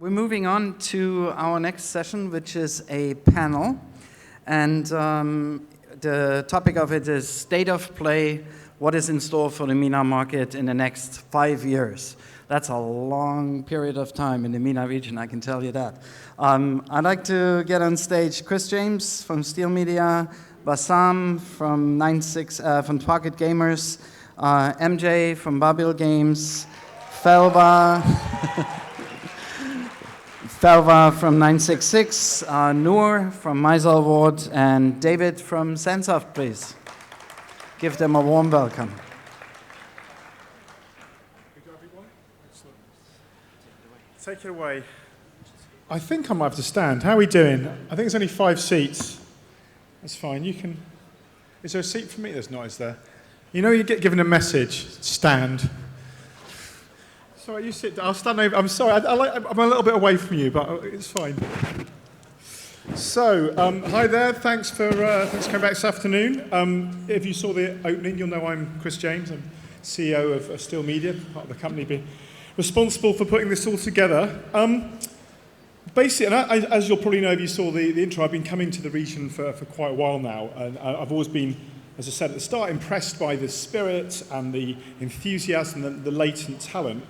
We're moving on to our next session, which is a panel. And the topic of it is state of play, what is in store for the MENA market in the next 5 years. That's a long period of time in the MENA region, I can tell you that. I'd like to get on stage Chris James from Steel Media, Bassam from from Pocket Gamers, MJ from Babil Games, Felwa from 966, Nour from Maysalward, and David from Sandsoft, please. Give them a warm welcome. Take it away. I think I might have to stand. How are we doing? I think it's only 5 seats. That's fine. You can. Is there a seat for me? There's not, is there? You know, you get given a message. Stand. Sorry, you sit down. I'll stand over. I'm sorry. I'm a little bit away from you, but it's fine. So, hi there. Thanks for coming back this afternoon. If you saw the opening, you'll know I'm Chris James. I'm CEO of Steel Media, part of the company being responsible for putting this all together. Basically, and as you'll probably know if you saw the intro, I've been coming to the region for quite a while now, and I've always been, as I said at the start, impressed by the spirit and the enthusiasm and the latent talent.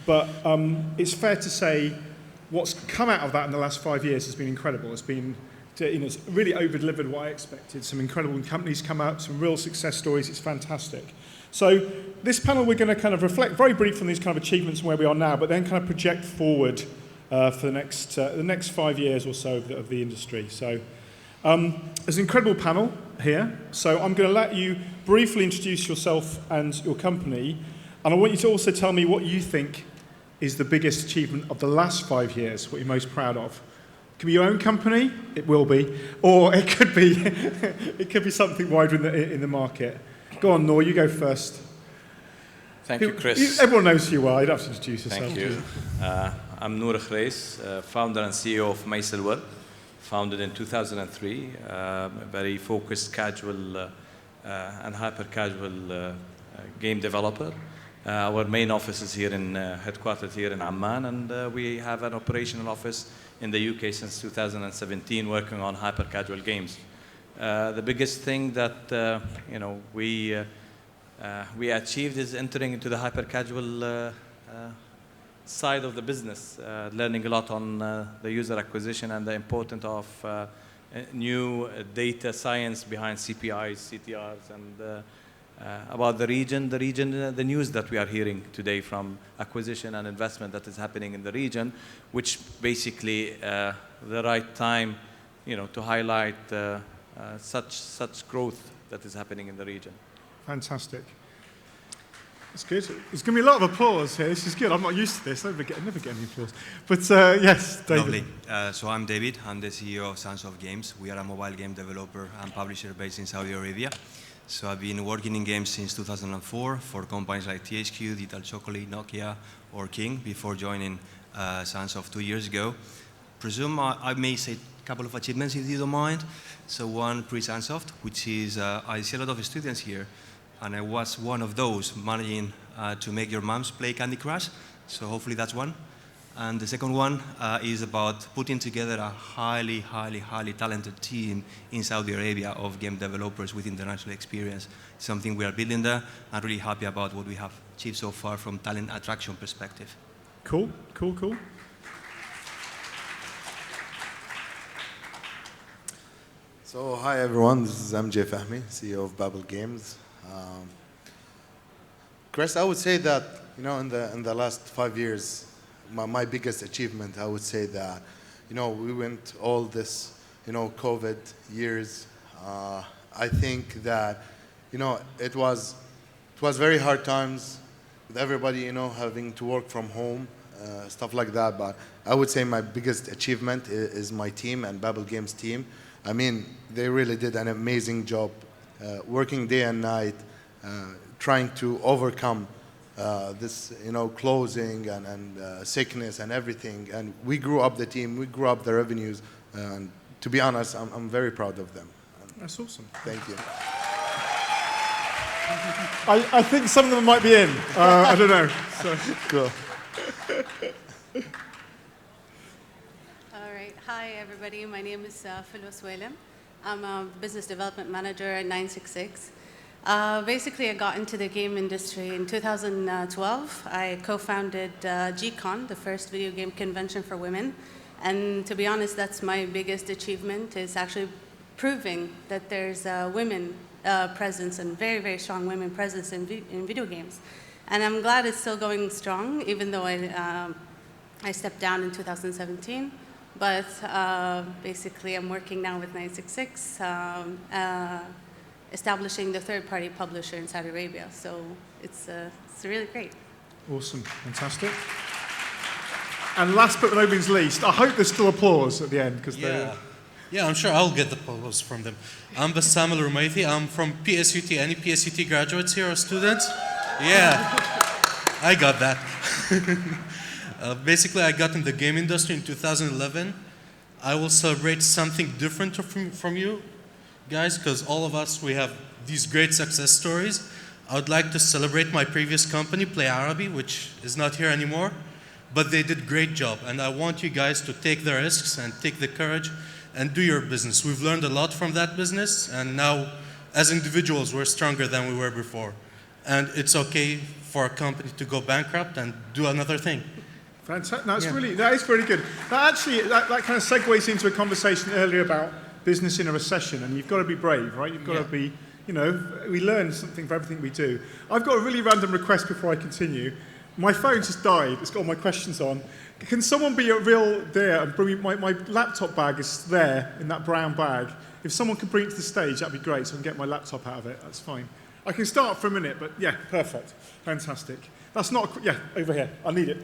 But it's fair to say what's come out of that in the last 5 years has been incredible. It's been, it's really over-delivered what I expected. Some incredible companies come out, some real success stories. It's fantastic. So this panel, we're going to kind of reflect very briefly on these kind of achievements and where we are now, but then kind of project forward for the next 5 years or so of the industry. So there's an incredible panel here. So I'm going to let you briefly introduce yourself and your company, and I want you to also tell me what you think is the biggest achievement of the last 5 years, what you're most proud of. It could be your own company, it will be, or it could be something wider in the market. Go on, Nour, you go first. Thank you, Chris. Everyone knows who you are. You don't have to introduce yourself. Thank you. I'm Nour Khrais, founder and CEO of Maysalward, founded in 2003. A very focused, casual and hyper-casual game developer. Our main office is here headquartered here in Amman, and we have an operational office in the UK since 2017, working on hyper-casual games. The biggest thing that we achieved is entering into the hyper-casual side of the business, learning a lot on the user acquisition and the importance of new data science behind CPIs, CTRs, and about the region, the news that we are hearing today from acquisition and investment that is happening in the region, which basically the right time, to highlight such growth that is happening in the region. Fantastic. That's good. There's going to be a lot of applause here. This is good. I'm not used to this. I never get any applause. But yes, David. Lovely. So I'm David. I'm the CEO of Sandsoft Games. We are a mobile game developer and publisher based in Saudi Arabia. So I've been working in games since 2004 for companies like THQ, Digital Chocolate, Nokia, or King before joining Sandsoft 2 years ago. Presume I may say a couple of achievements if you don't mind. So one pre-Sandsoft, which is I see a lot of students here, and I was one of those managing to make your moms play Candy Crush. So hopefully that's one. And the second one is about putting together a highly talented team in Saudi Arabia of game developers with international experience. Something we are building there. I'm really happy about what we have achieved so far from talent attraction perspective. Cool. So hi everyone, this is MJ Fahmi, CEO of Babil Games. Chris, I would say that in the last 5 years, my biggest achievement, I would say that, we went all this, COVID years. I think that, it was very hard times with everybody, having to work from home, stuff like that. But I would say my biggest achievement is my team and Babil Games team. I mean, they really did an amazing job, working day and night, trying to overcome this, closing and sickness and everything. And we grew up the team, we grew up the revenues. And to be honest, I'm very proud of them. That's awesome. Thank you. I think some of them might be in. I don't know. So. Cool. Hi, everybody. My name is Alswailem. I'm a business development manager at 966. Basically, I got into the game industry in 2012. I co-founded GCon, the first video game convention for women. And to be honest, that's my biggest achievement, is actually proving that there's women presence and very, very strong women presence in video games. And I'm glad it's still going strong, even though I stepped down in 2017. But basically, I'm working now with 966, establishing the third-party publisher in Saudi Arabia. So it's really great. Awesome, fantastic. And last but no means least, I hope there's still applause at the end, because Yeah, I'm sure I'll get the applause from them. I'm Bassam AlRomaithy. I'm from PSUT. Any PSUT graduates here or students? Yeah, I got that. Basically, I got in the game industry in 2011. I will celebrate something different from you guys, because all of us, we have these great success stories. I would like to celebrate my previous company, Play Arabi, which is not here anymore, but they did a great job. And I want you guys to take the risks and take the courage and do your business. We've learned a lot from that business, and now, as individuals, we're stronger than we were before. And it's okay for a company to go bankrupt and do another thing. Fantastic. No, that is really good. That kind of segues into a conversation earlier about business in a recession, and you've got to be brave, right? You've got to be, we learn something for everything we do. I've got a really random request before I continue. My phone just died. It's got all my questions on. Can someone be a real dear and bring me, my laptop bag is there in that brown bag. If someone could bring it to the stage, that'd be great, so I can get my laptop out of it. That's fine. I can start for a minute, but yeah, perfect. Fantastic. That's not, over here. I need it.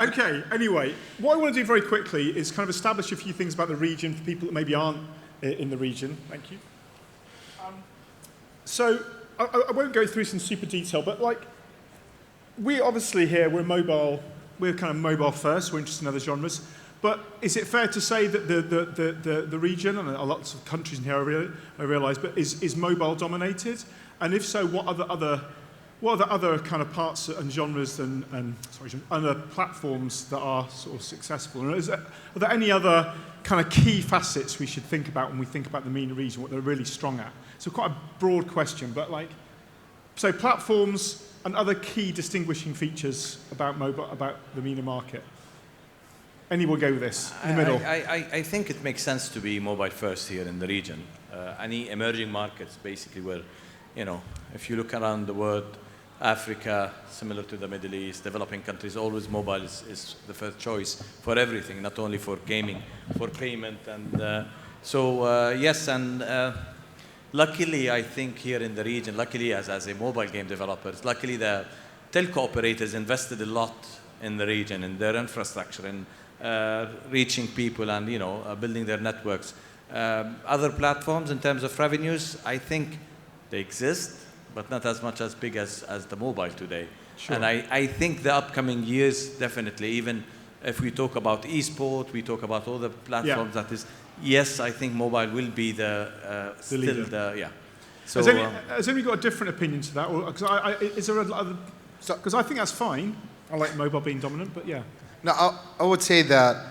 Okay, anyway, what I want to do very quickly is kind of establish a few things about the region for people that maybe aren't in the region. Thank you. So, I won't go through some super detail, but we obviously here, we're kind of mobile first, we're interested in other genres. But is it fair to say that the region, and lots of countries in here I realise, but is mobile dominated? And if so, what are the other kind of parts and genres and other platforms that are sort of successful? And are there any other kind of key facets we should think about when we think about the MENA region, what they're really strong at? So quite a broad question, but so platforms and other key distinguishing features about the MENA market. Anyone go with this in the middle? I think it makes sense to be mobile first here in the region. Any emerging markets, basically, where, if you look around the world, Africa, similar to the Middle East, developing countries, always mobile is the first choice for everything, not only for gaming, for payment. And yes, and luckily, I think here in the region, luckily as a mobile game developer, luckily the telco operators invested a lot in the region, in their infrastructure, in reaching people and, building their networks. Other platforms in terms of revenues, I think they exist, but not as much as big as the mobile today. Sure. And I think the upcoming years, definitely, even if we talk about esport, we talk about all the platforms that is, yes, I think mobile will be still leader. So, has anyone got a different opinion to that? Because I think that's fine. I like mobile being dominant, but yeah. No, I would say that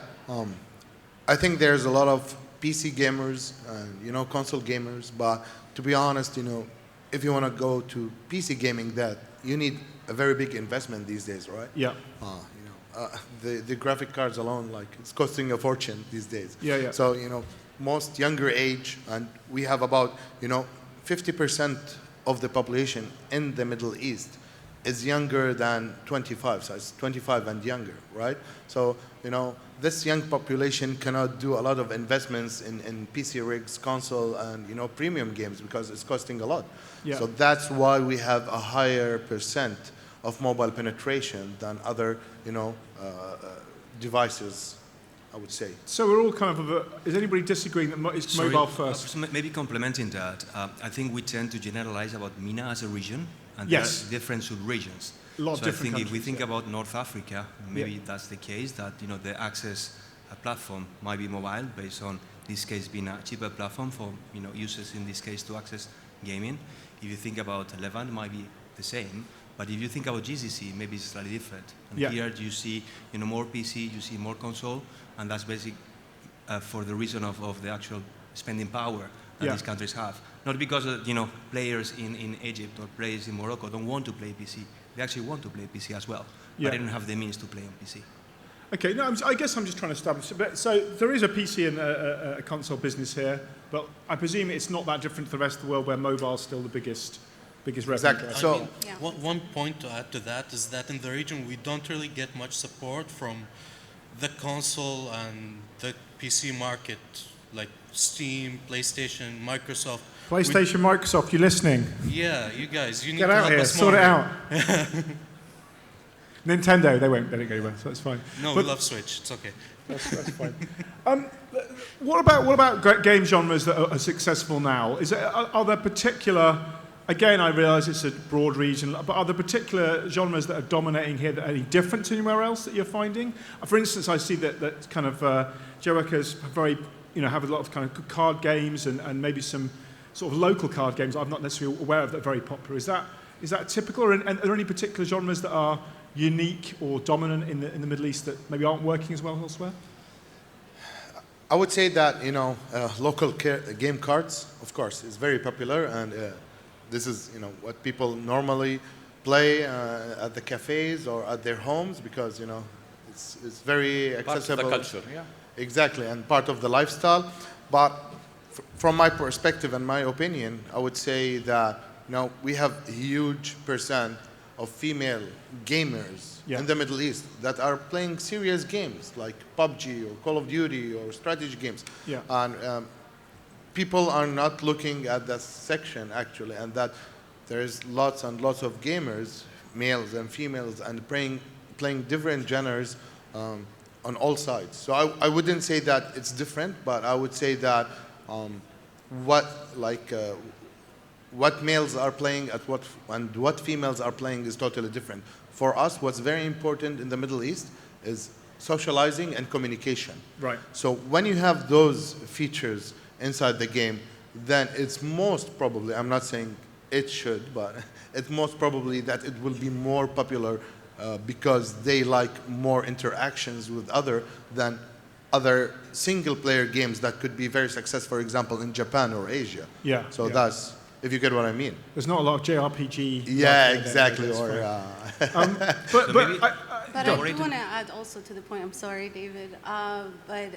I think there's a lot of PC gamers and console gamers, but to be honest, if you want to go to PC gaming, that you need a very big investment these days, right? Yeah. The graphic cards alone, it's costing a fortune these days. Yeah. So most younger age, and we have about 50% of the population in the Middle East is younger than 25, so it's 25 and younger, right? So this young population cannot do a lot of investments in PC rigs, console, and premium games because it's costing a lot. Yeah. So that's why we have a higher percent of mobile penetration than other devices, I would say. So we're all kind of is anybody disagreeing that it's mobile first? Maybe complementing that, I think we tend to generalize about MENA as a region, and yes, there are different sub-regions. A lot of different I think countries, if we think about North Africa, maybe that's the case, that the access platform might be mobile, based on this case being a cheaper platform for users in this case to access gaming. If you think about Levant, it might be the same. But if you think about GCC, maybe it's slightly different. And here you see more PC, you see more console, and that's basically for the reason of the actual spending power that Yeah. these countries have. Not because players in Egypt or players in Morocco don't want to play PC. They actually want to play PC as well, Yeah. but they don't have the means to play on PC. Okay, no, I guess I'm just trying to establish. So there is a PC and a console business here, but I presume it's not that different to the rest of the world, where mobile's still the biggest revenue. Exactly. driver. So Yeah. One point to add to that is that in the region we don't really get much support from the console and the PC market, like Steam, PlayStation, Microsoft. PlayStation, Microsoft, you listening? Yeah, you guys, you need Get to out help here, us sort more. it out. Nintendo, they won't let it go well, so that's fine. No, But we love Switch. It's okay. that's fine. What about game genres that are successful now? Are there particular? Again, I realise it's a broad region, but are there particular genres that are dominating here that are any different to anywhere else that you're finding? For instance, I see that kind of Jericho's have a lot of kind of card games and maybe some sort of local card games I'm not necessarily aware of that are very popular. Is that typical? And are there any particular genres that are unique or dominant in the Middle East that maybe aren't working as well elsewhere? I would say that local game cards, of course, is very popular, and this is what people normally play at the cafes or at their homes because it's very accessible. Part of the culture, yeah. Exactly, and part of the lifestyle. But from my perspective and my opinion, I would say that we have a huge percent of female gamers in the Middle East that are playing serious games like PUBG or Call of Duty or strategy games. Yeah. And people are not looking at that section actually, and that there's lots and lots of gamers, males and females, and playing different genres on all sides. So I wouldn't say that it's different, but I would say that what males are playing and what females are playing is totally different. For us, what's very important in the Middle East is socializing and communication. Right. So when you have those features inside the game, then it's most probably, I'm not saying it should, but it's most probably that it will be more popular because they like more interactions with other single-player games that could be very successful, for example, in Japan or Asia. Yeah. So that's, if you get what I mean. There's not a lot of JRPG. Yeah, exactly. That's Or fine. But maybe- But I do want to add also to the point, I'm sorry, David, but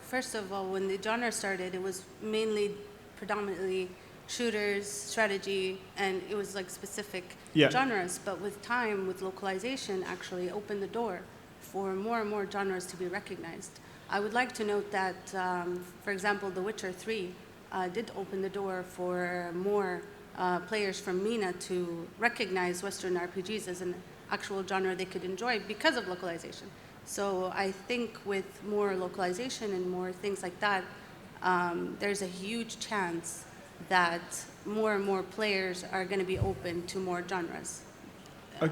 first of all, when the genre started, it was mainly predominantly shooters, strategy, and it was like specific genres. But with time, with localization, actually opened the door for more and more genres to be recognized. I would like to note that, for example, The Witcher 3 did open the door for more players from MENA to recognize Western RPGs as an actual genre they could enjoy because of localization. So I think with more localization and more things like that, there's a huge chance that more and more players are going to be open to more genres,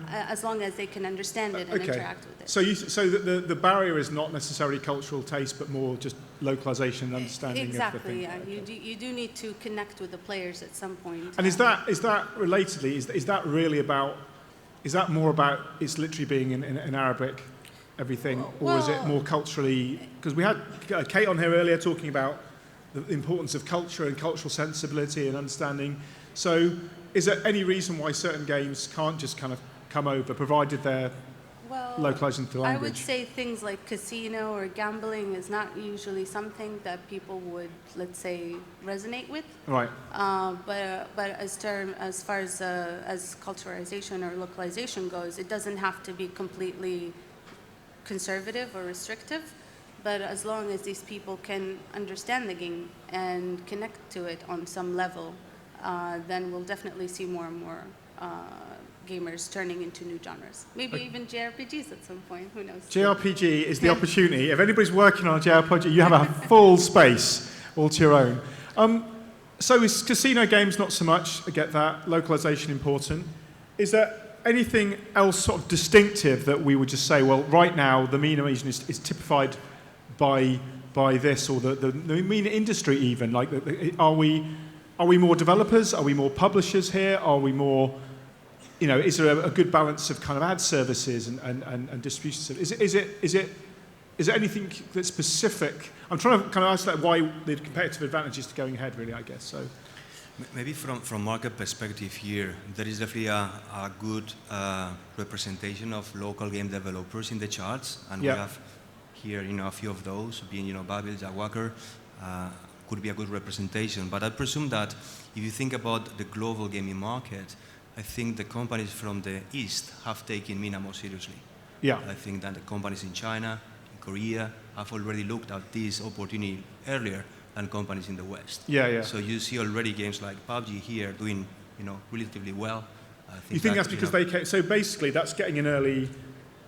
as long as they can understand it and interact with it. So the barrier is not necessarily cultural taste, but more just localization and understanding of the thing. Exactly, yeah. You do need to connect with the players at some point. And is that relatedly, is that really about, is that more about it's literally being in Arabic, everything, or is it more culturally, because we had Kate on here earlier talking about the importance of culture and cultural sensibility and understanding. So is there any reason why certain games can't just kind of come over, provided they're localized into the language? I would say things like casino or gambling is not usually something that people would, let's say, resonate with. Right. But as far as culturalization or localization goes, it doesn't have to be completely conservative or restrictive. But as long as these people can understand the game and connect to it on some level, then we'll definitely see more and more gamers turning into new genres. Maybe even JRPGs at some point, who knows? JRPG is the opportunity. If anybody's working on a JRPG, you have a full space all to your own. So is casino games not so much, I get that, localization important. Is there anything else sort of distinctive that we would just say, well, right now the MENA region is typified by this, or the MENA industry even? Like, are we more developers? Are we more publishers here? Are we more, is there a good balance of kind of ad services and distribution services? Is it is there anything that's specific? I'm trying to kind of isolate why the competitive advantages to going ahead, really, I guess. So. Maybe from market perspective here, there is definitely a good representation of local game developers in the charts, and we have here, a few of those, being, Babil, Jawaker, could be a good representation. But I presume that if you think about the global gaming market, I think the companies from the East have taken MENA more seriously. Yeah. I think that the companies in China, in Korea, have already looked at this opportunity earlier than companies in the West. Yeah. So you see already games like PUBG here doing, relatively well. You think that's because they came, so basically that's getting in early,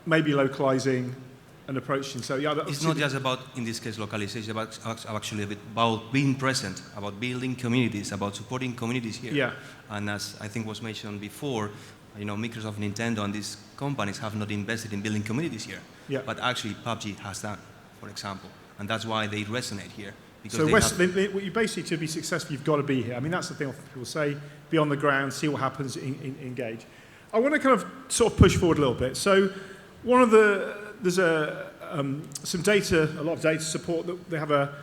maybe localizing and approaching. So yeah, it's not just about, in this case, localization, but actually about being present, about building communities, about supporting communities here. Yeah. And as I think was mentioned before, Microsoft, Nintendo, and these companies have not invested in building communities here. Yeah. But actually, PUBG has done, for example, and that's why they resonate here. So you basically, to be successful, you've got to be here. I mean, that's the thing often people say, be on the ground, see what happens, engage. I want to kind of sort of push forward a little bit. So there's some data, a lot of data support that they have a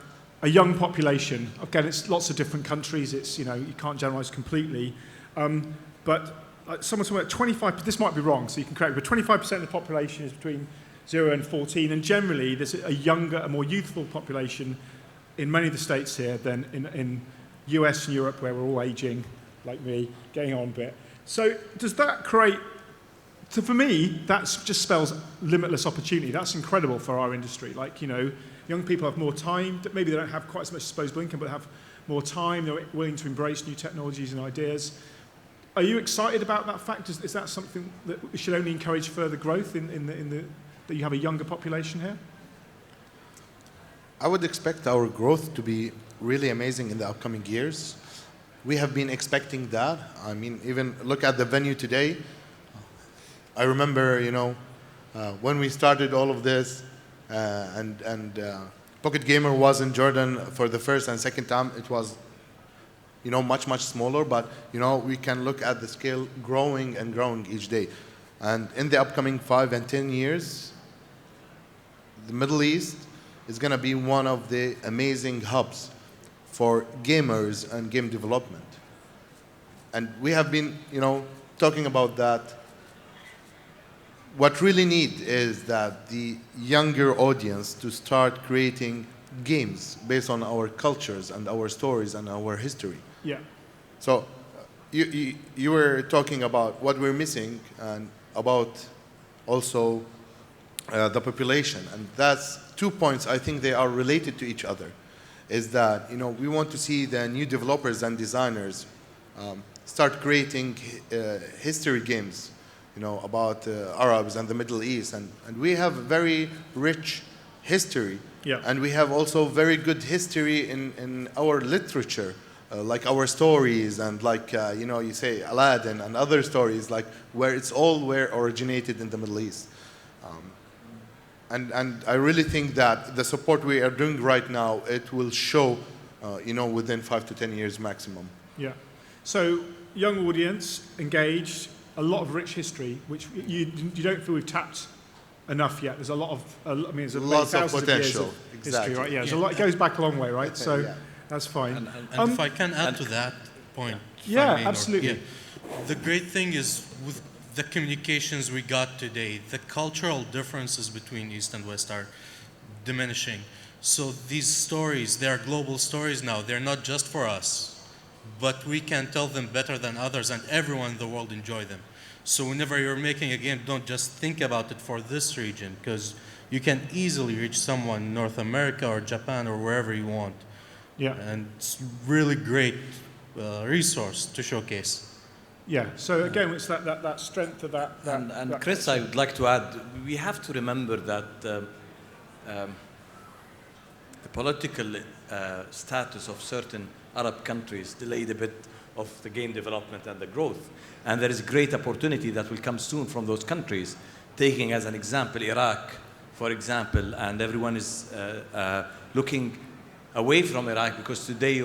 young population. Again, it's lots of different countries. It's, you can't generalize completely. But someone about 25%, this might be wrong, so you can correct me, but 25% of the population is between 0 and 14, and generally there's a younger, a more youthful population in many of the states here than in US and Europe, where we're all aging, like me, getting on a bit. So does that create, so for me, that just spells limitless opportunity. That's incredible for our industry. Like, young people have more time, maybe they don't have quite as much disposable income, but have more time, they're willing to embrace new technologies and ideas. Are you excited about that fact? Is that something that should only encourage further growth that you have a younger population here? I would expect our growth to be really amazing in the upcoming years. We have been expecting that. I mean, even look at the venue today. I remember, when we started all of this, and Pocket Gamer was in Jordan for the first and second time. It was, much, much smaller, but, we can look at the scale growing and growing each day. And in the upcoming 5 and 10 years, the Middle East is going to be one of the amazing hubs for gamers and game development. And we have been, talking about that. What really need is that the younger audience to start creating games based on our cultures and our stories and our history. Yeah. So you were talking about what we're missing and about also the population, and that's 2 points. I think they are related to each other. Is that we want to see the new developers and designers start creating history games, about Arabs and the Middle East, and we have very rich history, and we have also very good history in our literature, like our stories and like you say Aladdin and other stories, like where it's all where originated in the Middle East. And I really think that the support we are doing right now, it will show, within 5 to 10 years maximum. Yeah. So young audience, engaged, a lot of rich history, which you don't feel we've tapped enough yet. There's a lot of, there's lots of thousands potential. Of years of Exactly. history, right? Yeah. There's a lot. It goes back a long way, right? So that's fine. And if I can add to that point. Yeah, absolutely. The great thing is with the communications we got today, the cultural differences between East and West are diminishing. So these stories, they are global stories now. They're not just for us, but we can tell them better than others, and everyone in the world enjoy them. So whenever you're making a game, don't just think about it for this region, because you can easily reach someone in North America or Japan or wherever you want. Yeah. And it's really great resource to showcase. Yeah, so again, it's that strength of that. And Khrais, I would like to add, we have to remember that the political status of certain Arab countries delayed a bit of the game development and the growth. And there is great opportunity that will come soon from those countries. Taking as an example Iraq, for example, and everyone is looking away from Iraq because today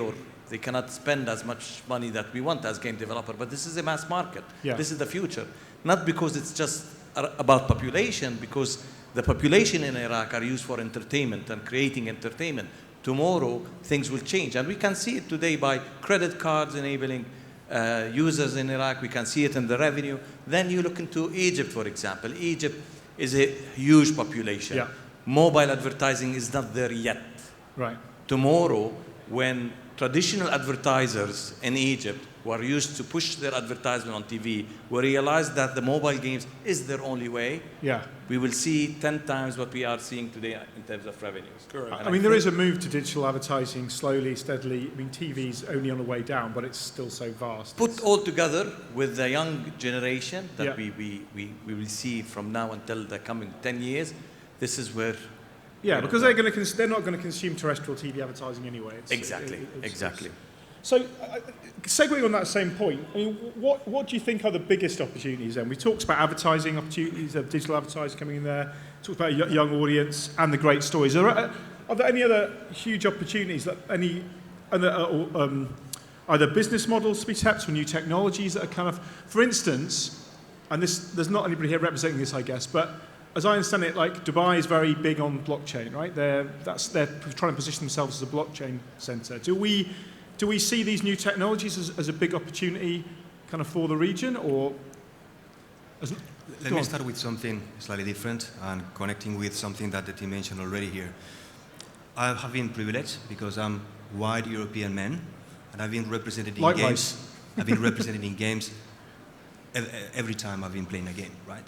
they cannot spend as much money that we want as game developer, but this is a mass market. Yeah. This is the future. Not because it's just about population, because the population in Iraq are used for entertainment and creating entertainment. Tomorrow, things will change. And we can see it today by credit cards enabling users in Iraq. We can see it in the revenue. Then you look into Egypt, for example. Egypt is a huge population. Yeah. Mobile advertising is not there yet. Right. Tomorrow, when traditional advertisers in Egypt were used to push their advertisement on TV, will realize that the mobile games is their only way. Yeah. We will see 10 times what we are seeing today in terms of revenues. I mean, there is a move to digital advertising slowly, steadily. I mean, TV's only on the way down, but it's still so vast. Put all together with the young generation that Yeah. we will see from now until the coming 10 years, this is where... Yeah, because they're not going to consume terrestrial TV advertising anyway. Exactly. So, segueing on that same point, I mean, what do you think are the biggest opportunities then? We talked about advertising opportunities, of digital advertising coming in there, talked about a young audience and the great stories. Are there any other huge opportunities, that either business models to be tapped or new technologies that are kind of, for instance, and there's not anybody here representing this, I guess, but as I understand it, like Dubai is very big on blockchain, right? They're trying to position themselves as a blockchain center. Do we see these new technologies as a big opportunity kind of for the region, or? Let me start with something slightly different and connecting with something that the team mentioned already here. I have been privileged because I'm white European man, and I've been represented in Likewise. games. I've been represented in games every time I've been playing a game, right?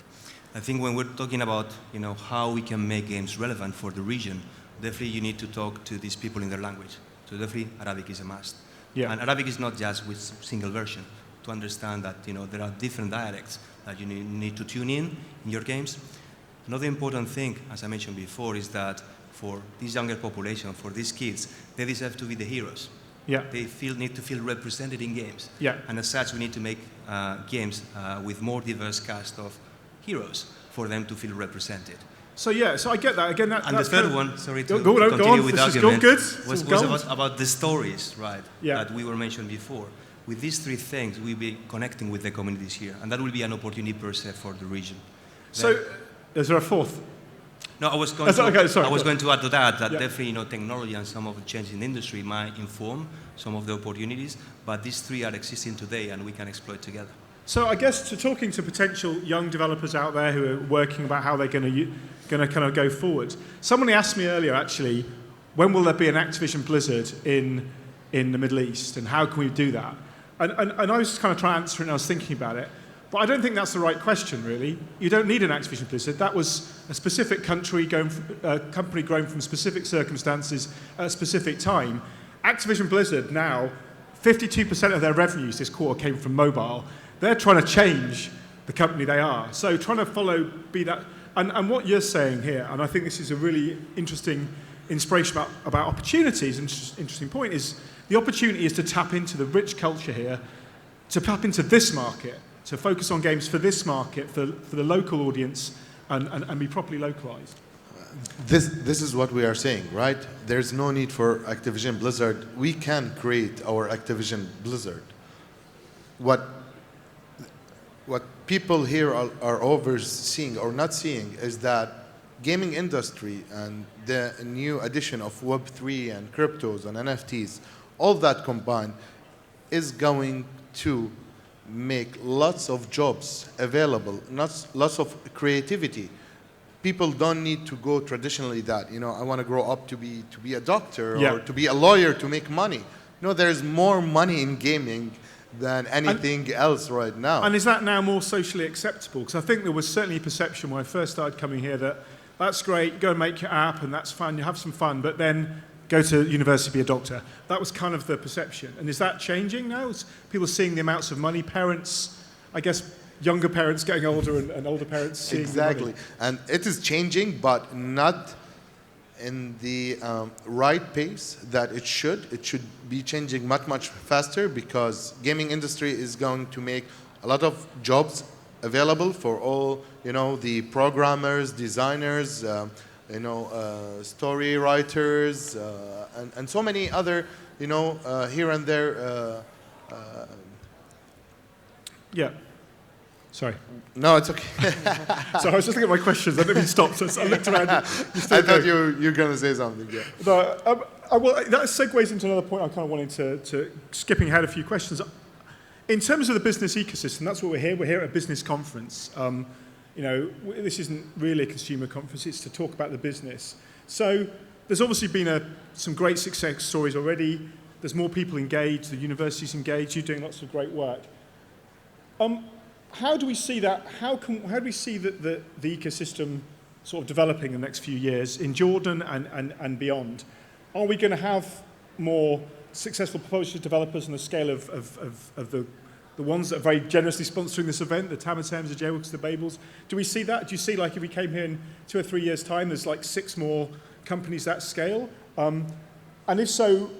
I think when we're talking about how we can make games relevant for the region, definitely you need to talk to these people in their language. So definitely Arabic is a must. Yeah. And Arabic is not just with single version. To understand that there are different dialects that you need to tune in your games. Another important thing, as I mentioned before, is that for this younger population, for these kids, they deserve to be the heroes. Yeah. They need to feel represented in games. Yeah. And as such, we need to make games with more diverse cast of heroes for them to feel represented. So I get that. Again, And the third one, sorry to go continue on. with This the is all argument, good. was about the stories, right, Yeah. that we were mentioned before. With these three things, we'll be connecting with the communities here, and that will be an opportunity per se for the region. So, is there a fourth? No, I was going to add to that Yeah. definitely technology and some of the changes in the industry might inform some of the opportunities, but these three are existing today and we can exploit together. So I guess talking to potential young developers out there who are working about how they're going to kind of go forward. Somebody asked me earlier, actually, when will there be an Activision Blizzard in the Middle East, and how can we do that? And I was kind of trying to answer it, and I was thinking about it. But I don't think that's the right question, really. You don't need an Activision Blizzard. That was a specific company growing from specific circumstances at a specific time. Activision Blizzard now, 52% of their revenues this quarter came from mobile. They're trying to change the company they are. So trying to be that. And what you're saying here, and I think this is a really interesting inspiration about opportunities, interesting point, is the opportunity is to tap into the rich culture here, to tap into this market, to focus on games for this market, for the local audience, and be properly localized. This is what we are saying, right? There's no need for Activision Blizzard. We can create our Activision Blizzard. What people here are overseeing or not seeing is that gaming industry and the new addition of Web3 and cryptos and NFTs, all that combined is going to make lots of jobs available, lots of creativity. People don't need to go traditionally that, I want to grow up to be a doctor or to be a lawyer to make money. There's more money in gaming than anything else right now. And is that now more socially acceptable? Because I think there was certainly a perception when I first started coming here that that's great, go and make your app and that's fun, you have some fun, but then go to university, be a doctor. That was kind of the perception. And is that changing now? Is people seeing the amounts of money, parents, I guess younger parents getting older and older parents seeing Exactly. And it is changing, but not in the right pace that it should. It should be changing much, much faster because gaming industry is going to make a lot of jobs available for all, the programmers, designers, story writers, and so many other, here and there. Yeah. Sorry. No, it's okay. So I was just looking at my questions. I didn't even stop. So I looked around. I thought you were going to say something. Yeah. Well, that segues into another point I kind of wanted to skipping ahead a few questions. In terms of the business ecosystem, that's what we're here. We're here at a business conference. This isn't really a consumer conference. It's to talk about the business. So there's obviously been some great success stories already. There's more people engaged. The university's engaged. You're doing lots of great work. How do we see that? How do we see the ecosystem sort of developing in the next few years in Jordan and beyond? Are we going to have more successful publishers, developers on the scale of the ones that are very generously sponsoring this event, the Tamatems, the Jewels, the Babils? Do we see that? Do you see, like, if we came here in 2 or 3 years' time, there's like 6 more companies that scale? And if so,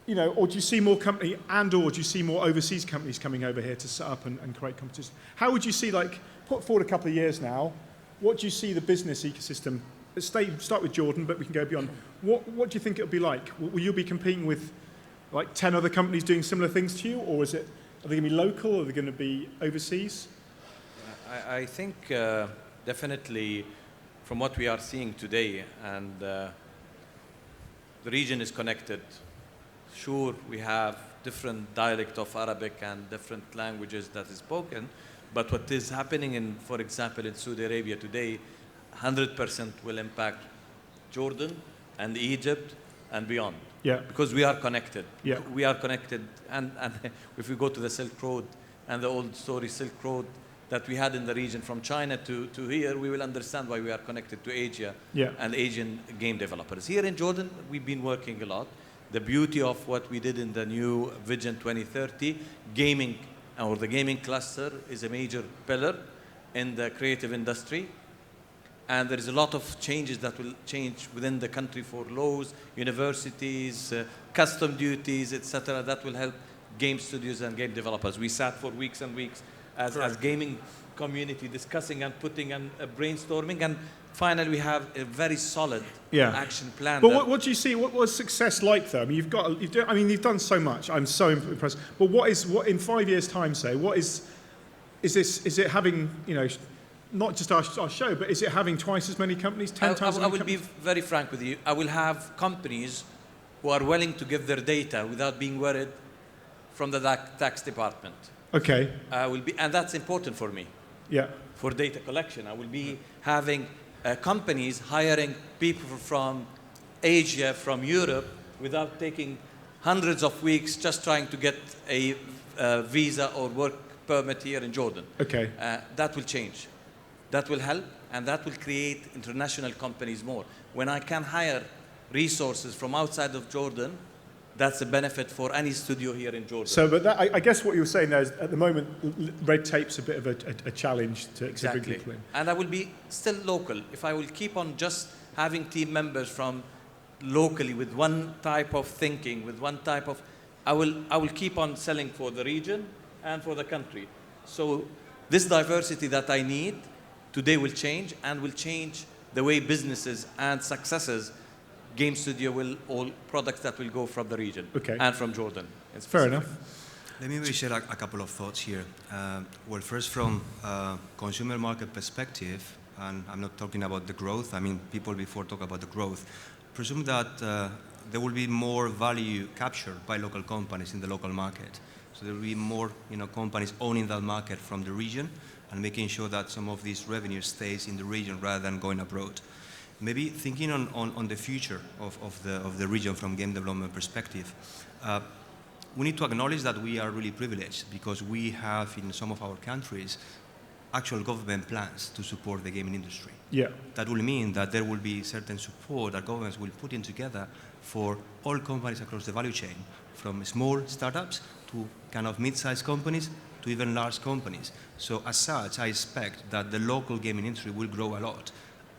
or do you see more company or do you see more overseas companies coming over here to set up and create competition? How would you see, like, put forward a couple of years now, what do you see the business ecosystem? Start with Jordan, but we can go beyond. What do you think it'll be like? Will you be competing with like 10 other companies doing similar things to you, or are they going to be local, or are they going to be overseas? I think definitely from what we are seeing today, and the region is connected. Sure, we have different dialect of Arabic and different languages that is spoken, but what is happening in, for example, in Saudi Arabia today, 100% will impact Jordan and Egypt and beyond. Yeah. Because we are connected. Yeah. We are connected, and if we go to the Silk Road and the old story Silk Road that we had in the region from China to here, we will understand why we are connected to Asia and Asian game developers. Here in Jordan, we've been working a lot. The beauty of what we did in the new Vision 2030, gaming, or the gaming cluster, is a major pillar in the creative industry. And there is a lot of changes that will change within the country for laws, universities, custom duties, etc. That will help game studios and game developers. We sat for weeks and weeks as gaming community discussing and putting and brainstorming, and finally we have a very solid action plan. But what do you see? What was success like, though? I mean, you've done so much. I'm so impressed. But what in 5 years' time, say, is it having, not just our show, but is it having twice as many companies, 10 times as many companies? I will be very frank with you. I will have companies who are willing to give their data without being worried from the tax department. Okay. And that's important for me. Yeah. For data collection, I will be having companies hiring people from Asia, from Europe, without taking hundreds of weeks just trying to get a visa or work permit here in Jordan. Okay. That will change. That will help, and that will create international companies more. When I can hire resources from outside of Jordan, that's a benefit for any studio here in Jordan. So, but I guess what you were saying there is, at the moment, red tape's a bit of a challenge to bring people in. And I will be still local. If I will keep on just having team members from locally with one type of thinking, with one type of, I will keep on selling for the region and for the country. So this diversity that I need today will change, and will change the way businesses and successes, game studio all products that will go from the region and from Jordan. Fair enough. Let me share a couple of thoughts here. Well, first, from a consumer market perspective, and I'm not talking about the growth. I mean, people before talk about the growth. Presume that there will be more value captured by local companies in the local market. So there will be more, companies owning that market from the region, and making sure that some of this revenue stays in the region rather than going abroad. Maybe thinking on the future of the region from game development perspective, we need to acknowledge that we are really privileged, because we have in some of our countries actual government plans to support the gaming industry. Yeah. That will mean that there will be certain support that governments will put in together for all companies across the value chain, from small startups to kind of mid-sized companies to even large companies. So as such, I expect that the local gaming industry will grow a lot.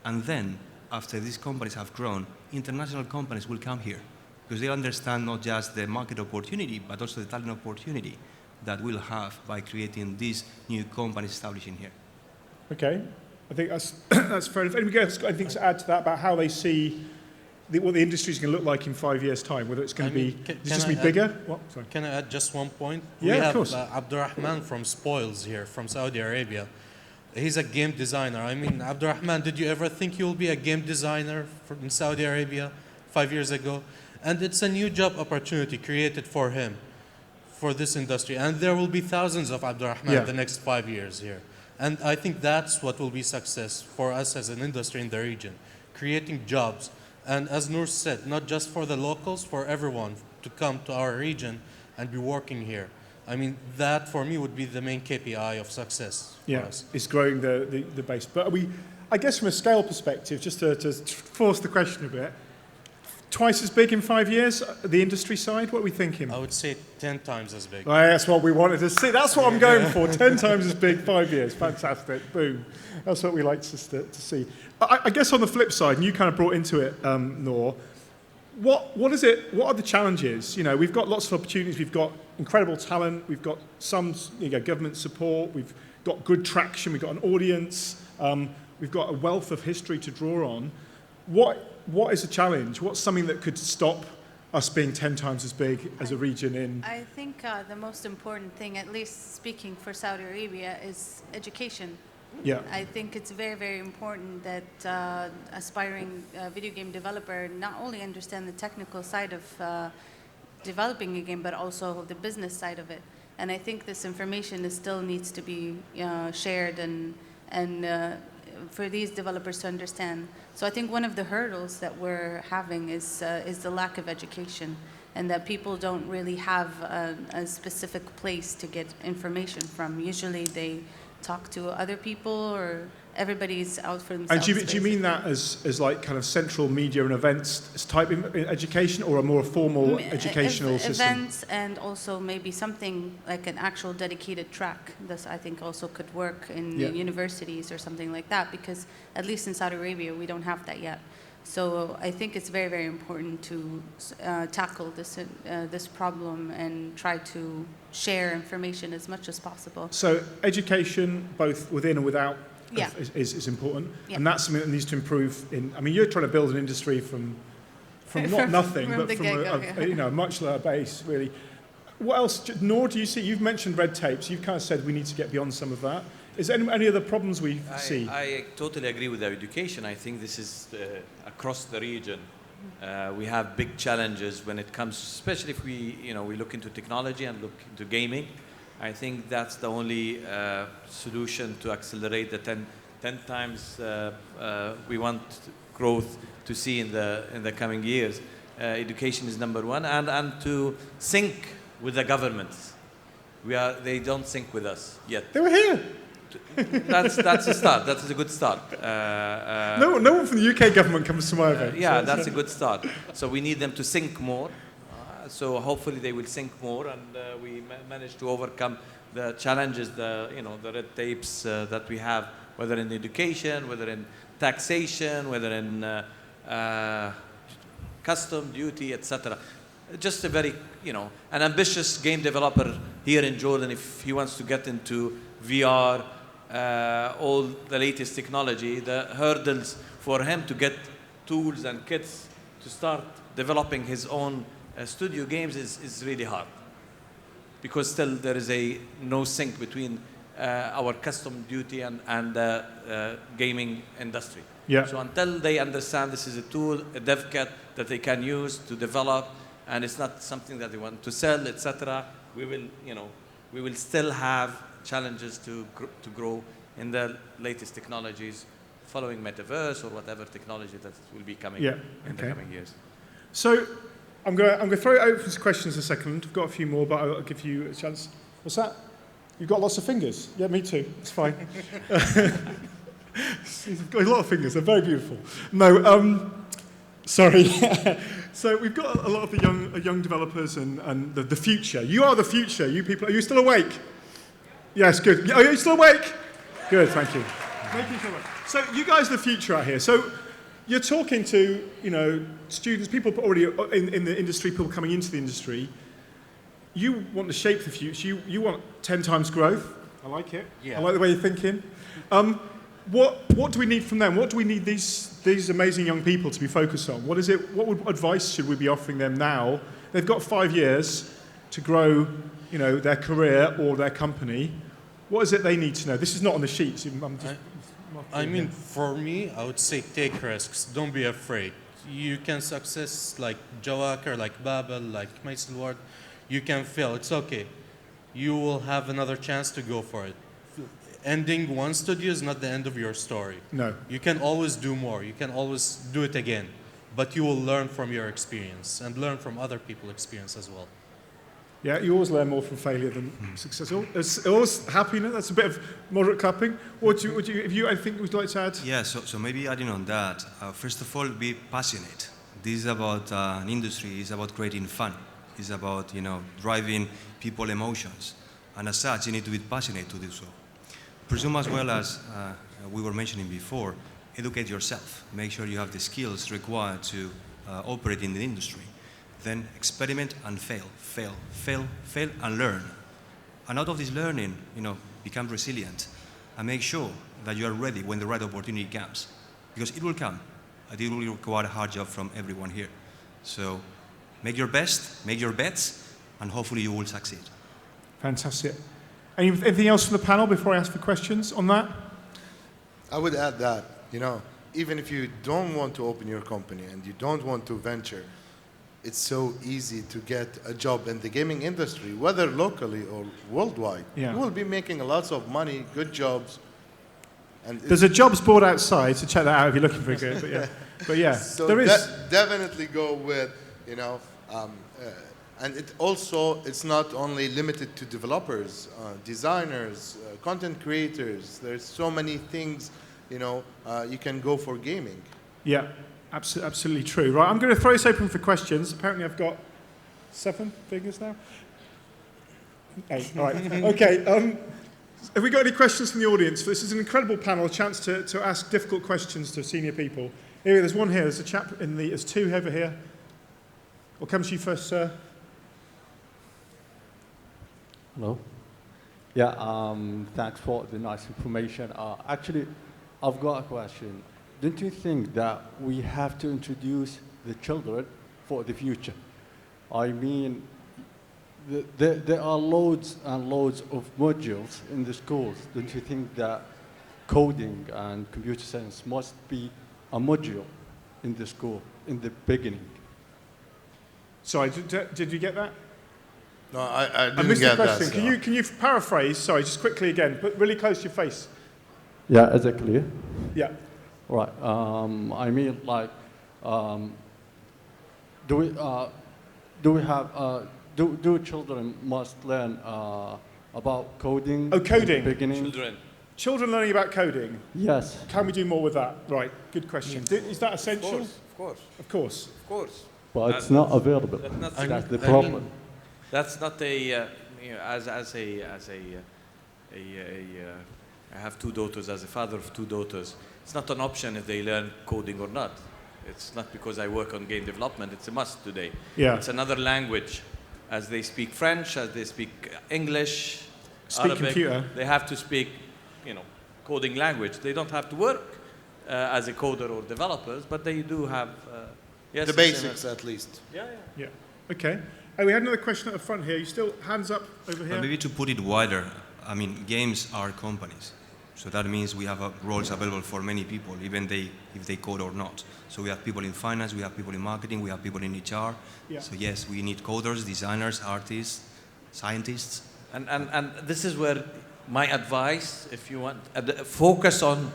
And then, after these companies have grown, international companies will come here, because they understand not just the market opportunity, but also the talent opportunity that we'll have by creating these new companies establishing here. Okay. I think that's fair enough. Anybody else got anything to add to that about how they see what the industry is going to look like in 5 years' time? Whether it's going to be just be bigger? What? Sorry. Can I add just one point? Yeah, of course. We have Abdurrahman from Spoils here, from Saudi Arabia. He's a game designer. I mean, Abdurrahman, did you ever think you'll be a game designer in Saudi Arabia 5 years ago? And it's a new job opportunity created for him, for this industry. And there will be thousands of Abdurrahman the next 5 years here. And I think that's what will be success for us as an industry in the region, creating jobs. And as Nour said, not just for the locals, for everyone to come to our region and be working here. I mean, that for me would be the main KPI of success for us. Is growing the base. But I guess from a scale perspective, just to force the question a bit, twice as big in 5 years, the industry side? What are we thinking? I would say 10 times as big. Well, that's what we wanted to see. That's what I'm going for. 10 times as big, 5 years. Fantastic. Boom. That's what we like to see. I guess on the flip side, and you kind of brought into it, Nour, what is it? What are the challenges? You know, we've got lots of opportunities. We've got incredible talent. We've got some government support. We've got good traction. We've got an audience. We've got a wealth of history to draw on. What is a challenge? What's something that could stop us being 10 times as big as a region in? I think the most important thing, at least speaking for Saudi Arabia, is education. Yeah. I think it's very, very important that aspiring video game developer not only understand the technical side of developing a game, but also the business side of it. And I think this information still needs to be shared and for these developers to understand. So I think one of the hurdles that we're having is the lack of education, and that people don't really have a specific place to get information from. Usually they talk to other people, or everybody's out for themselves. And do you mean that as like kind of central media and events type education, or a more formal educational system? Events, and also maybe something like an actual dedicated track. This I think also could work in universities or something like that, because at least in Saudi Arabia we don't have that yet. So I think it's very, very important to tackle this problem and try to share information as much as possible. So education, both within and without, Yeah. is important, Yeah. and that's something that needs to improve. I mean, you're trying to build an industry from not nothing, but from a much lower base, really. What else, Nour? Do you see? You've mentioned red tape, so you've kind of said we need to get beyond some of that. Is there any other problems we see? I totally agree with the education. I think this is across the region. We have big challenges when it comes, especially if we look into technology and look into gaming. I think that's the only solution to accelerate the 10 times we want growth to see in the coming years. Education is number one, and to sync with the governments. They don't sync with us yet. They were here. That's a start. That is a good start. No one from the UK government comes to my event. Yeah, that's a good start. So we need them to sync more. So hopefully they will sync more, and we manage to overcome the challenges, the red tapes that we have, whether in education, whether in taxation, whether in custom duty, etc. Just a very, an ambitious game developer here in Jordan, if he wants to get into VR, all the latest technology, the hurdles for him to get tools and kits to start developing his own studio games is really hard, because still there is no sync between our custom duty and the gaming industry. Yeah. So until they understand this is a tool, a dev kit that they can use to develop, and it's not something that they want to sell, etc., we will still have challenges to grow in the latest technologies, following metaverse or whatever technology that will be coming in the coming years. So I'm going to throw it open for questions in a second. I've got a few more, but I'll give you a chance. What's that? You've got lots of fingers. Yeah, me too. It's fine. You've got a lot of fingers. They're very beautiful. No, sorry. So we've got a lot of the young developers and the future. You are the future. You people. Are you still awake? Yes, good. Are you still awake? Good, thank you. So you guys are the future out here. So you're talking to students, people already in the industry, people coming into the industry. You want to shape the future. You want 10 times growth. I like it. Yeah. I like the way you're thinking. what do we need from them? What do we need these amazing young people to be focused on? What advice should we be offering them now? They've got 5 years to grow, their career or their company. What is it they need to know? This is not on the sheets. For me, I would say take risks. Don't be afraid. You can success like Jawakar, like Babil, like Maysalward. You can fail. It's okay. You will have another chance to go for it. Ending one studio is not the end of your story. No. You can always do more. You can always do it again. But you will learn from your experience and learn from other people's experience as well. Yeah, you always learn more from failure than success. It's always happiness. That's a bit of moderate clapping. If you anything would like to add? Yeah, so maybe adding on that, first of all, be passionate. This is about an industry, it's about creating fun. It's about, driving people emotions. And as such, you need to be passionate to do so. Presume as well as we were mentioning before, educate yourself. Make sure you have the skills required to operate in the industry. Then experiment and fail, and learn. And out of this learning, become resilient and make sure that you are ready when the right opportunity comes. Because it will come. It will require a hard job from everyone here. So make your best, make your bets, and hopefully you will succeed. Fantastic. Anything else from the panel before I ask for questions on that? I would add that, even if you don't want to open your company and you don't want to venture, it's so easy to get a job in the gaming industry, whether locally or worldwide. Yeah. You will be making lots of money, good jobs. And there's a jobs board outside, so check that out if you're looking for a good. But yeah, so there is. Definitely go with, and it's not only limited to developers, designers, content creators. There's so many things, you can go for gaming. Yeah. Absolutely true. Right, I'm going to throw this open for questions. Apparently I've got 7 figures now. 8, all right. Okay, have we got any questions from the audience? This is an incredible panel, a chance to ask difficult questions to senior people. There's one here, there's a chap there's 2 over here. We'll come to you first, sir. Hello. Yeah, thanks for the nice information. Actually, I've got a question. Don't you think that we have to introduce the children for the future? I mean, there are loads and loads of modules in the schools. Don't you think that coding and computer science must be a module in the school in the beginning? Sorry, did you get that? No, I didn't missed get the question. that. Can you paraphrase? Sorry, just quickly again, but really close to your face. Yeah, is it clear? Yeah. Right. I mean, like, do children must learn about coding? Oh, coding. In the beginning? Children learning about coding? Yes. Can we do more with that? Right, good question. Is that essential? Of course. But it's not available. That's the problem. That's not a, I have 2 daughters, as a father of 2 daughters. It's not an option if they learn coding or not. It's not because I work on game development, it's a must today. Yeah. It's another language. As they speak French, as they speak English, Speak Arabic, computer. they have to speak, coding language. They don't have to work as a coder or developers, but they do have, yes. The basics, at least. Yeah. Okay. We had another question at the front here. You still hands up over here? Maybe to put it wider, I mean, games are companies. So that means we have roles available for many people, even if they code or not. So we have people in finance, we have people in marketing, we have people in HR. Yeah. So yes, we need coders, designers, artists, scientists. And this is where my advice, if you want, focus on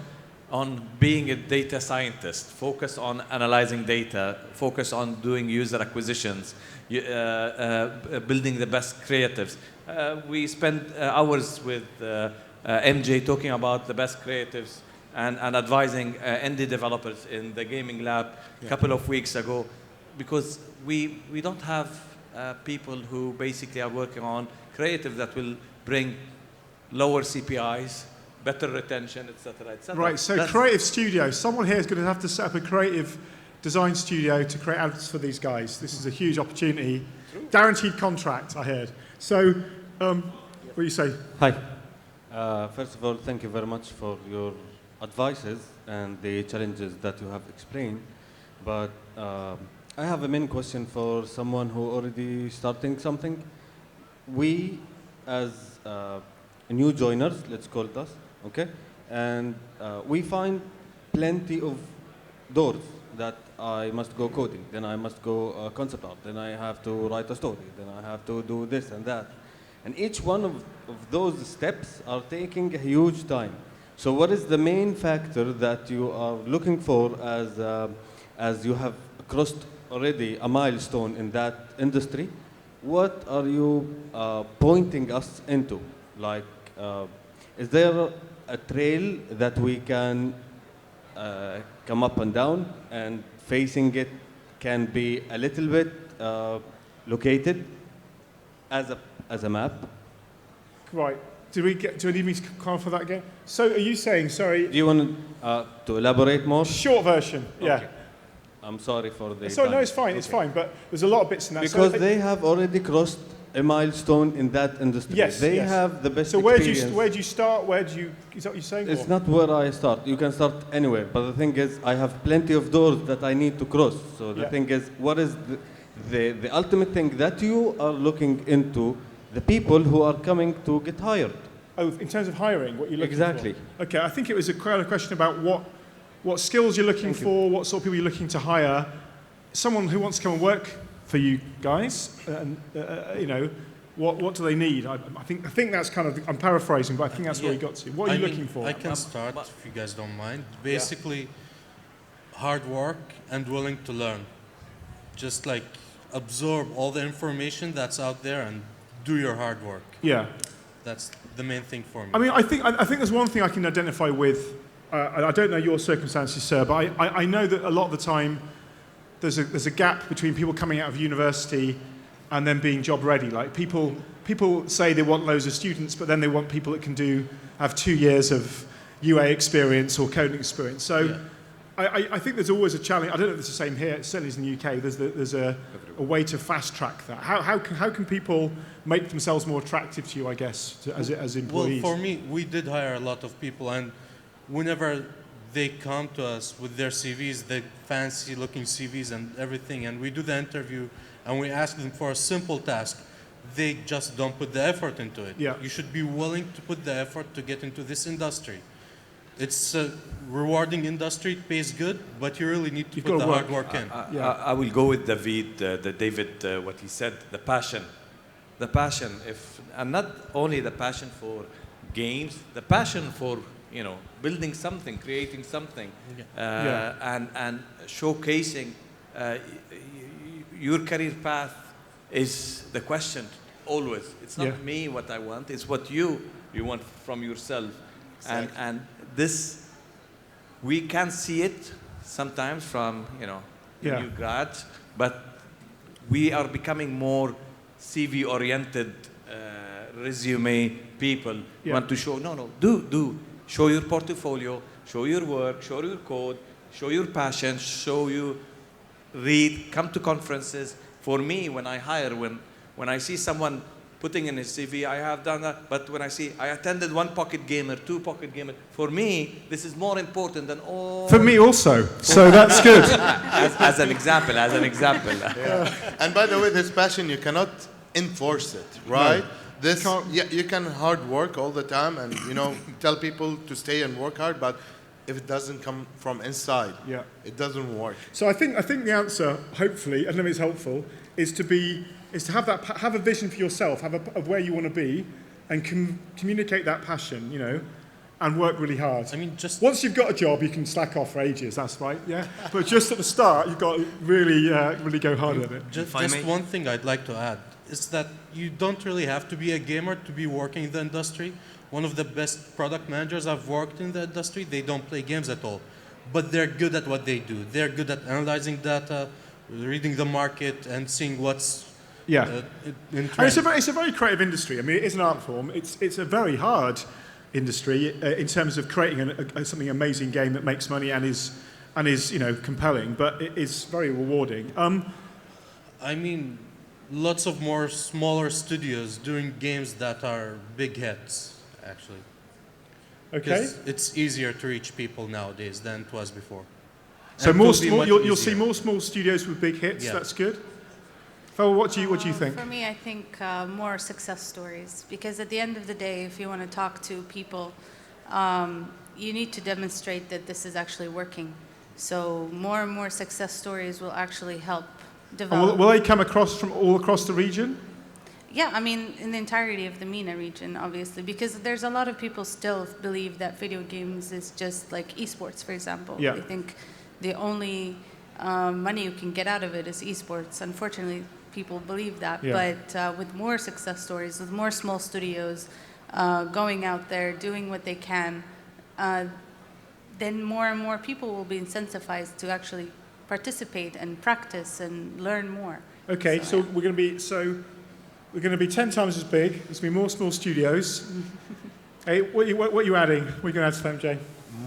being a data scientist, focus on analyzing data, focus on doing user acquisitions, building the best creatives. We spend hours with MJ talking about the best creatives and advising indie developers in the gaming lab a couple of weeks ago, because we don't have people who basically are working on creative that will bring lower CPIs, better retention, etc., etc. Right, so creative studio. Someone here is going to have to set up a creative design studio to create ads for these guys. This is a huge opportunity. True. Guaranteed contract, I heard. So, what do you say? Hi. First of all, thank you very much for your advices and the challenges that you have explained. But I have a main question for someone who already starting something. We, as new joiners, let's call it us, okay? And we find plenty of doors that I must go coding, then I must go concept art, then I have to write a story, then I have to do this and that. And each one of those steps are taking a huge time. So what is the main factor that you are looking for as you have crossed already a milestone in that industry? What are you pointing us into? Like, is there a trail that we can come up and down, and facing it can be a little bit located as a map? Right. Do we need me to clarify that again? So are you saying, sorry? Do you want to elaborate more? Short version, yeah. Okay. I'm sorry for the So time. no, it's fine, it's fine, but there's a lot of bits in that. Because so, they have already crossed a milestone in that industry. Yes, they yes. have the best so experience. where do you start? Is that what you're saying? It's or? not where I start. You can start anywhere. But the thing is, I have plenty of doors that I need to cross. So the thing is, what is the ultimate thing that you are looking into, the people who are coming to get hired? Oh, in terms of hiring, what you're looking Exactly. for? Okay, I think it was a question about what skills you're looking for, what sort of people you're looking to hire. Someone who wants to come and work for you guys, and you know, what do they need? I think that's kind of, I'm paraphrasing, but I think that's where we got to. What are you looking for? I can start if you guys don't mind. Basically, hard work and willing to learn. Just like absorb all the information that's out there and do your hard work. Yeah. That's the main thing for me. I mean, I think there's one thing I can identify with. I don't know your circumstances, sir, but I know that a lot of the time there's a gap between people coming out of university and then being job ready. Like people say they want loads of students, but then they want people that can have 2 years of UA experience or coding experience. So I think there's always a challenge. I don't know if it's the same here. It certainly is in the UK. There's a way to fast track that. How can people make themselves more attractive to you, I guess, as employees? Well, for me, we did hire a lot of people, and whenever they come to us with their CVs, the fancy-looking CVs and everything, and we do the interview, and we ask them for a simple task, they just don't put the effort into it. Yeah. You should be willing to put the effort to get into this industry. It's a rewarding industry, it pays good, but you really need to put the hard work in. I will go with David, what he said, the passion. The passion, and not only the passion for games, the passion for, building something, creating something, and showcasing your career path is the question always. It's not me what I want, it's what you want from yourself. Exactly. And this, we can see it sometimes from, new grads, but we are becoming more CV-oriented resume people. Want to show, do. Show your portfolio, show your work, show your code, show your passion, show you read, come to conferences. For me, when I hire, when I see someone putting in his CV, I have done that, but when I attended 1 Pocket Gamer, 2 Pocket Gamer, for me, this is more important than all... For me also, so that's good. as an example. And by the way, this passion, you cannot enforce it, right? No. You can hard work all the time and, tell people to stay and work hard, but if it doesn't come from inside, it doesn't work. So I think the answer, hopefully, and I know it's helpful, is to have a vision for yourself, of where you want to be, and communicate that passion, and work really hard. I mean, once you've got a job, you can slack off for ages. That's right, yeah. But just at the start, you've got to really go hard at it. Just one thing I'd like to add is that you don't really have to be a gamer to be working in the industry. One of the best product managers I've worked in the industry, they don't play games at all, but they're good at what they do. They're good at analyzing data, reading the market, and seeing what's in trend. And it's a very creative industry. I mean, it is an art form. It's a very hard industry in terms of creating something amazing game that makes money and is compelling, but it is very rewarding. I mean, lots of more smaller studios doing games that are big hits, actually. Okay. 'Cause it's easier to reach people nowadays than it was before. So And it more will be small, much you'll see easier. more small studios with big hits. Yeah. That's good. Felwa, what do you think? For me, I think more success stories, because at the end of the day, if you want to talk to people, you need to demonstrate that this is actually working. So more and more success stories will actually help And develop. will they come across from all across the region? Yeah, I mean, in the entirety of the MENA region, obviously, because there's a lot of people still believe that video games is just like esports, for example. Yeah. They think the only money you can get out of it is esports. Unfortunately, people believe that. Yeah. But with more success stories, with more small studios going out there, doing what they can, then more and more people will be incentivized to actually participate and practice and learn more. Okay, so yeah. we're going to be 10 times as big. There's going to be more small studios. Hey, what are you adding? What are you going to add to that, Jay?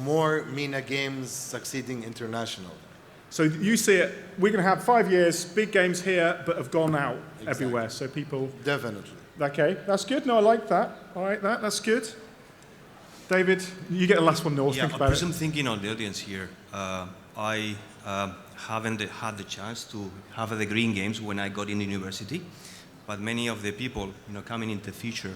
More MENA games succeeding international. So you see it, we're going to have 5 years, big games here, but have gone out everywhere. So people... Definitely. Okay, that's good. No, I like that. I like that. That's good. David, you get the last one, Nour. Yeah, Think I about presume it. thinking on the audience here. I haven't had the chance to have a degree in games when I got in university, but many of the people, coming in the future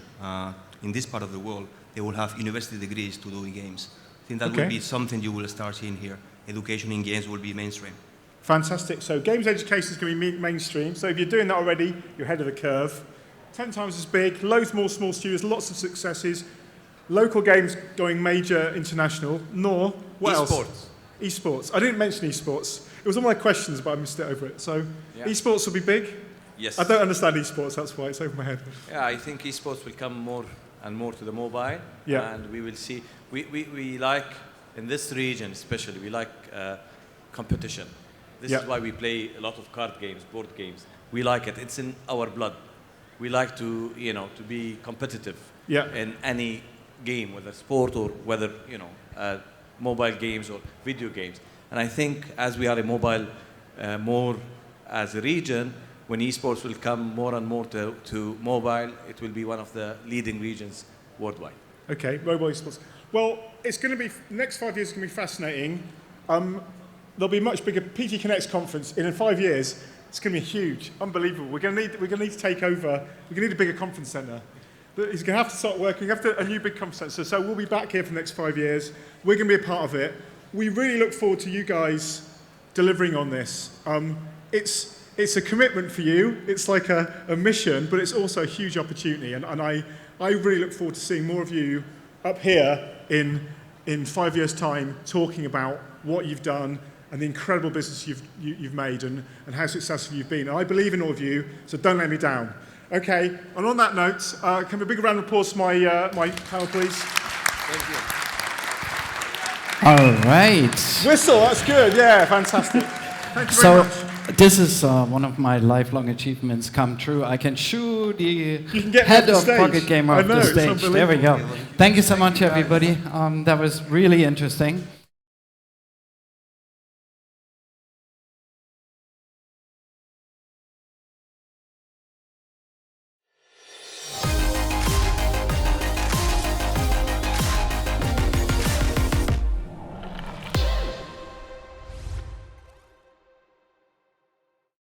in this part of the world, they will have university degrees to do games. I think that will be something you will start seeing here. Education in games will be mainstream. Fantastic. So games education is going to be mainstream. So if you're doing that already, you're ahead of the curve. 10 times as big, loads more small studios, lots of successes. Local games going major international. Nour, what else? Esports. I didn't mention esports. It was on my questions, but I missed it over it. So esports will be big? Yes. I don't understand esports, that's why it's over my head. Yeah, I think esports will come more and more to the mobile. Yeah. And we will see, we like, in this region especially, we like competition. This is why we play a lot of card games, board games. We like it. It's in our blood. We like to, to be competitive in any game, whether sport or whether, mobile games or video games. And I think as we are a mobile more as a region, when esports will come more and more to mobile, it will be one of the leading regions worldwide. Okay, mobile esports. Well, it's going to be, next 5 years is going to be fascinating. There'll be a much bigger PT Connects conference. In 5 years, it's going to be huge, unbelievable. We're going to need to take over. We're going to need a bigger conference centre. He's going to have to start working. We have a new big conference centre. So we'll be back here for the next 5 years. We're going to be a part of it. We really look forward to you guys delivering on this. It's a commitment for you. It's like a mission, but it's also a huge opportunity. And I really look forward to seeing more of you up here in 5 years' time talking about what you've done and the incredible business you've made and how successful you've been. And I believe in all of you, so don't let me down. Okay, and on that note, can we a big round of applause for my panel, please? Thank you. All right. Whistle, that's good. Yeah, fantastic. Thank you very much. This is one of my lifelong achievements come true. I can shoo the get head off of the Pocket stage. Gamer I off know, the it's stage. There we go. unbelievable. Thank you so much, everybody. That was really interesting.